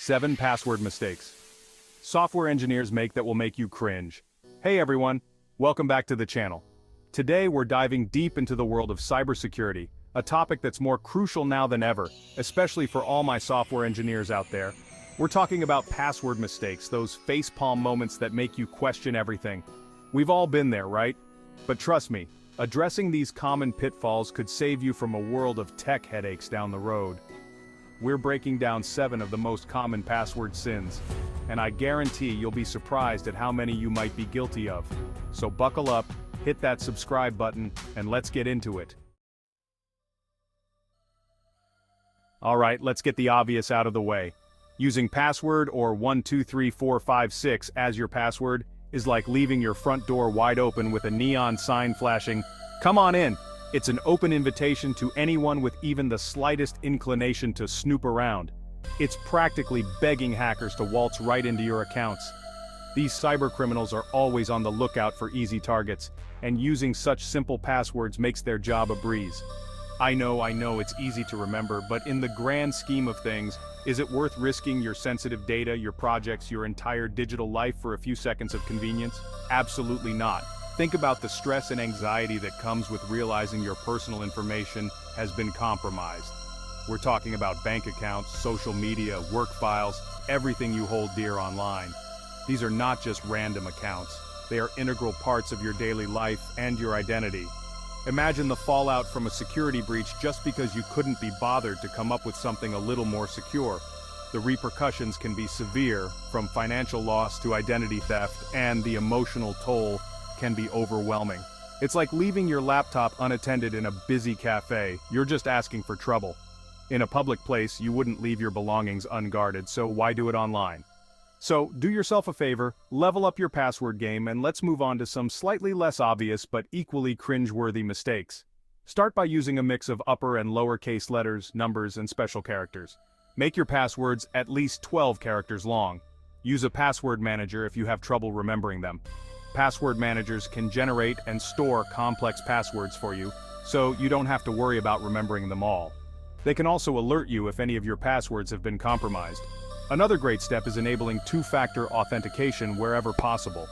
7 password mistakes software engineers make that will make you cringe. Hey everyone, welcome back to the channel. Today we're diving deep into the world of cybersecurity, a topic that's more crucial now than ever, especially for all my software engineers out there. We're talking about password mistakes, those facepalm moments that make you question everything. We've all been there, right? But trust me, addressing these common pitfalls could save you from a world of tech headaches down the road. We're breaking down 7 of the most common password sins, and I guarantee you'll be surprised at how many you might be guilty of. So buckle up, hit that subscribe button, and let's get into it. Alright, let's get the obvious out of the way. Using password or 123456 as your password is like leaving your front door wide open with a neon sign flashing, "Come on in." It's an open invitation to anyone with even the slightest inclination to snoop around. It's practically begging hackers to waltz right into your accounts. These cybercriminals are always on the lookout for easy targets, and using such simple passwords makes their job a breeze. I know it's easy to remember, but in the grand scheme of things, is it worth risking your sensitive data, your projects, your entire digital life for a few seconds of convenience? Absolutely not. Think about the stress and anxiety that comes with realizing your personal information has been compromised. We're talking about bank accounts, social media, work files, everything you hold dear online. These are not just random accounts. They are integral parts of your daily life and your identity. Imagine the fallout from a security breach just because you couldn't be bothered to come up with something a little more secure. The repercussions can be severe, from financial loss to identity theft, and the emotional toll can be overwhelming. It's like leaving your laptop unattended in a busy cafe. You're just asking for trouble. In a public place, you wouldn't leave your belongings unguarded, so why do it online? So, do yourself a favor, level up your password game, and let's move on to some slightly less obvious but equally cringe-worthy mistakes. Start by using a mix of upper and lowercase letters, numbers, and special characters. Make your passwords at least 12 characters long. Use a password manager if you have trouble remembering them. Password managers can generate and store complex passwords for you, so you don't have to worry about remembering them all. They can also alert you if any of your passwords have been compromised. Another great step is enabling two-factor authentication wherever possible.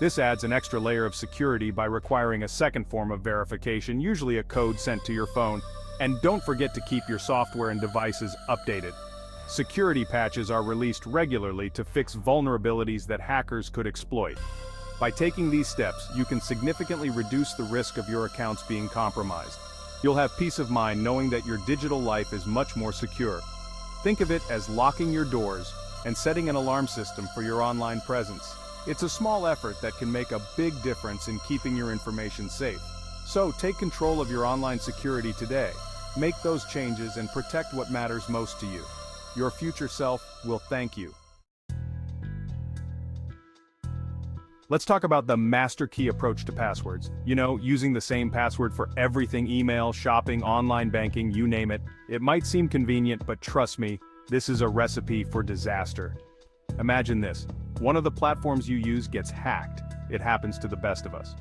This adds an extra layer of security by requiring a second form of verification, usually a code sent to your phone. And don't forget to keep your software and devices updated. Security patches are released regularly to fix vulnerabilities that hackers could exploit. By taking these steps, you can significantly reduce the risk of your accounts being compromised. You'll have peace of mind knowing that your digital life is much more secure. Think of it as locking your doors and setting an alarm system for your online presence. It's a small effort that can make a big difference in keeping your information safe. So take control of your online security today. Make those changes and protect what matters most to you. Your future self will thank you. Let's talk about the master key approach to passwords. You know, using the same password for everything: email, shopping, online banking, you name it. It might seem convenient, but trust me, this is a recipe for disaster. Imagine this. One of the platforms you use gets hacked. It happens to the best of us.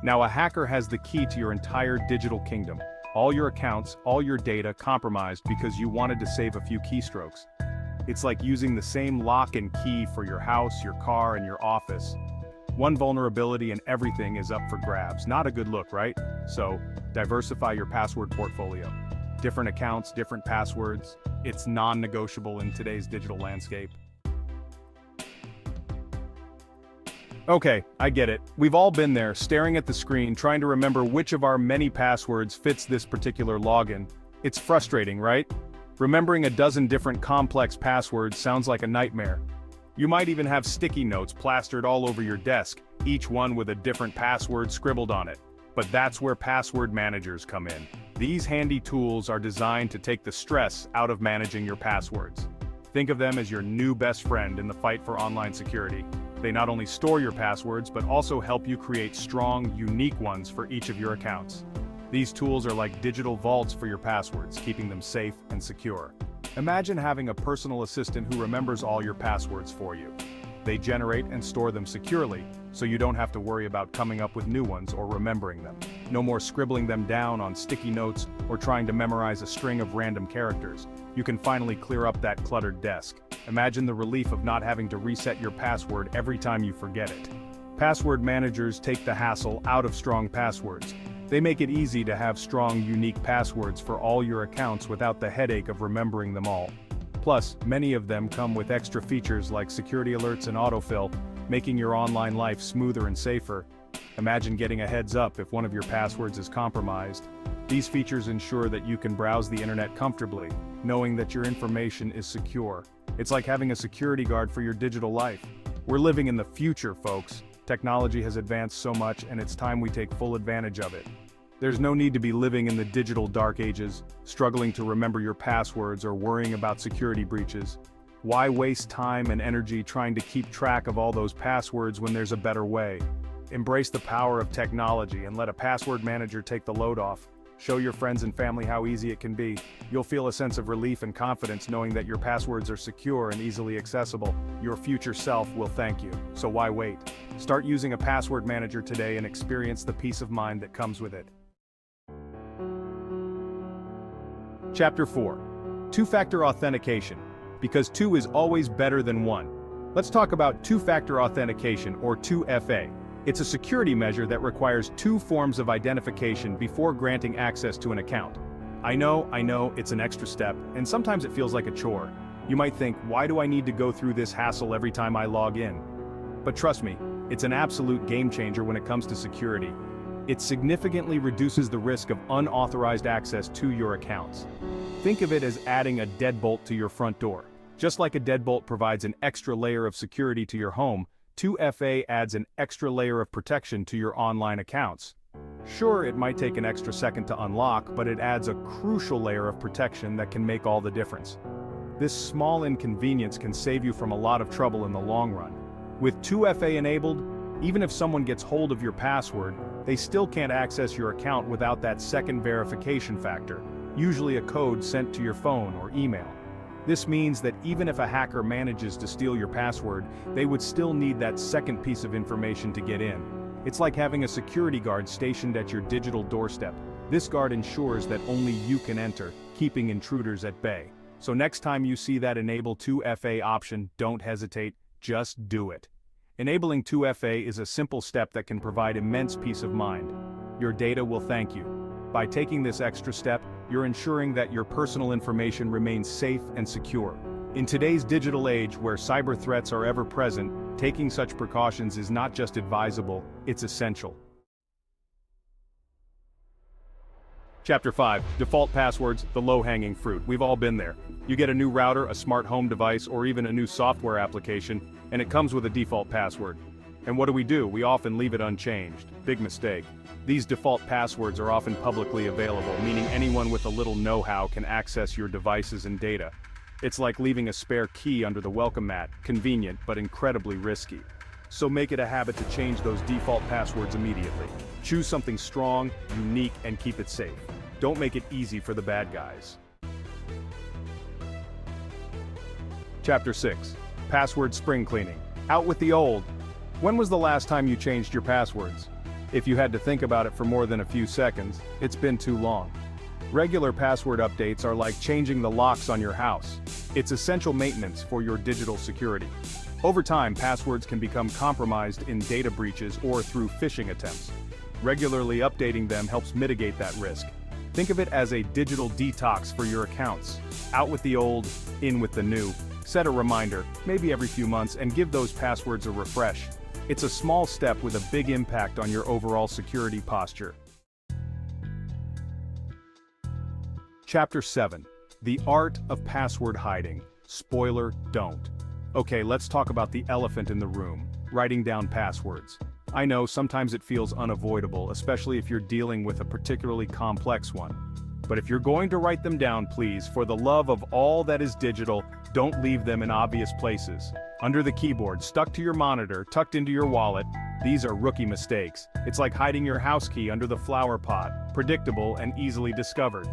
Now a hacker has the key to your entire digital kingdom. All your accounts, all your data compromised because you wanted to save a few keystrokes. It's like using the same lock and key for your house, your car, and your office. One vulnerability and everything is up for grabs. Not a good look, right? So, diversify your password portfolio. Different accounts, different passwords. It's non-negotiable in today's digital landscape. Okay, I get it. We've all been there, staring at the screen, trying to remember which of our many passwords fits this particular login. It's frustrating, right? Remembering a dozen different complex passwords sounds like a nightmare. You might even have sticky notes plastered all over your desk, each one with a different password scribbled on it. But that's where password managers come in. These handy tools are designed to take the stress out of managing your passwords. Think of them as your new best friend in the fight for online security. They not only store your passwords, but also help you create strong, unique ones for each of your accounts. These tools are like digital vaults for your passwords, keeping them safe and secure. Imagine having a personal assistant who remembers all your passwords for you. They generate and store them securely, so you don't have to worry about coming up with new ones or remembering them. No more scribbling them down on sticky notes or trying to memorize a string of random characters. You can finally clear up that cluttered desk. Imagine the relief of not having to reset your password every time you forget it. Password managers take the hassle out of strong passwords. They make it easy to have strong, unique passwords for all your accounts without the headache of remembering them all. Plus, many of them come with extra features like security alerts and autofill, making your online life smoother and safer. Imagine getting a heads up if one of your passwords is compromised. These features ensure that you can browse the internet comfortably, knowing that your information is secure. It's like having a security guard for your digital life. We're living in the future, folks. Technology has advanced so much, and it's time we take full advantage of it. There's no need to be living in the digital dark ages, struggling to remember your passwords or worrying about security breaches. Why waste time and energy trying to keep track of all those passwords when there's a better way? Embrace the power of technology and let a password manager take the load off. Show your friends and family how easy it can be. You'll feel a sense of relief and confidence knowing that your passwords are secure and easily accessible. Your future self will thank you, so why wait? Start using a password manager today and experience the peace of mind that comes with it. Chapter 4. Two-factor authentication. Because 2 is always better than 1. Let's talk about two-factor authentication, or 2FA. It's a security measure that requires 2 forms of identification before granting access to an account. I know, it's an extra step, and sometimes it feels like a chore. You might think, why do I need to go through this hassle every time I log in? But trust me, it's an absolute game changer when it comes to security. It significantly reduces the risk of unauthorized access to your accounts. Think of it as adding a deadbolt to your front door. Just like a deadbolt provides an extra layer of security to your home, 2FA adds an extra layer of protection to your online accounts. Sure, it might take an extra second to unlock, but it adds a crucial layer of protection that can make all the difference. This small inconvenience can save you from a lot of trouble in the long run. With 2FA enabled, even if someone gets hold of your password, they still can't access your account without that second verification factor, usually a code sent to your phone or email. This means that even if a hacker manages to steal your password, they would still need that second piece of information to get in. It's like having a security guard stationed at your digital doorstep. This guard ensures that only you can enter, keeping intruders at bay. So next time you see that Enable 2FA option, don't hesitate, just do it. Enabling 2FA is a simple step that can provide immense peace of mind. Your data will thank you. By taking this extra step, you're ensuring that your personal information remains safe and secure. In today's digital age where cyber threats are ever present, taking such precautions is not just advisable, it's essential. Chapter 5. Default passwords, the low-hanging fruit. We've all been there. You get a new router, a smart home device, or even a new software application, and it comes with a default password. And what do? We often leave it unchanged. Big mistake. These default passwords are often publicly available, meaning anyone with a little know-how can access your devices and data. It's like leaving a spare key under the welcome mat, convenient but incredibly risky. So make it a habit to change those default passwords immediately. Choose something strong, unique, and keep it safe. Don't make it easy for the bad guys. Chapter 6. Password spring cleaning. Out with the old. When was the last time you changed your passwords? If you had to think about it for more than a few seconds, it's been too long. Regular password updates are like changing the locks on your house. It's essential maintenance for your digital security. Over time, passwords can become compromised in data breaches or through phishing attempts. Regularly updating them helps mitigate that risk. Think of it as a digital detox for your accounts. Out with the old, in with the new. Set a reminder, maybe every few months, and give those passwords a refresh. It's a small step with a big impact on your overall security posture. Chapter 7. The Art of Password Hiding. Spoiler, don't. Okay, let's talk about the elephant in the room, writing down passwords. I know sometimes it feels unavoidable, especially if you're dealing with a particularly complex one. But if you're going to write them down, please, for the love of all that is digital, don't leave them in obvious places. Under the keyboard, stuck to your monitor, tucked into your wallet, these are rookie mistakes. It's like hiding your house key under the flower pot, predictable and easily discovered.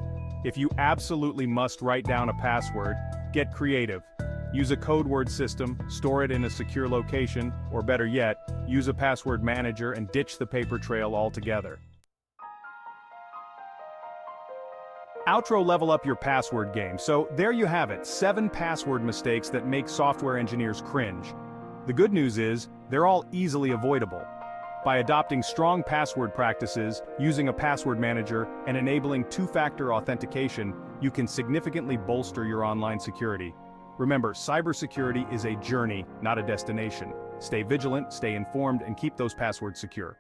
If you absolutely must write down a password, get creative. Use a code word system, store it in a secure location, or better yet, use a password manager and ditch the paper trail altogether. Outro level up your password game. So there you have it, 7 password mistakes that make software engineers cringe. The good news is, they're all easily avoidable. By adopting strong password practices, using a password manager, and enabling two-factor authentication, you can significantly bolster your online security. Remember, cybersecurity is a journey, not a destination. Stay vigilant, stay informed, and keep those passwords secure.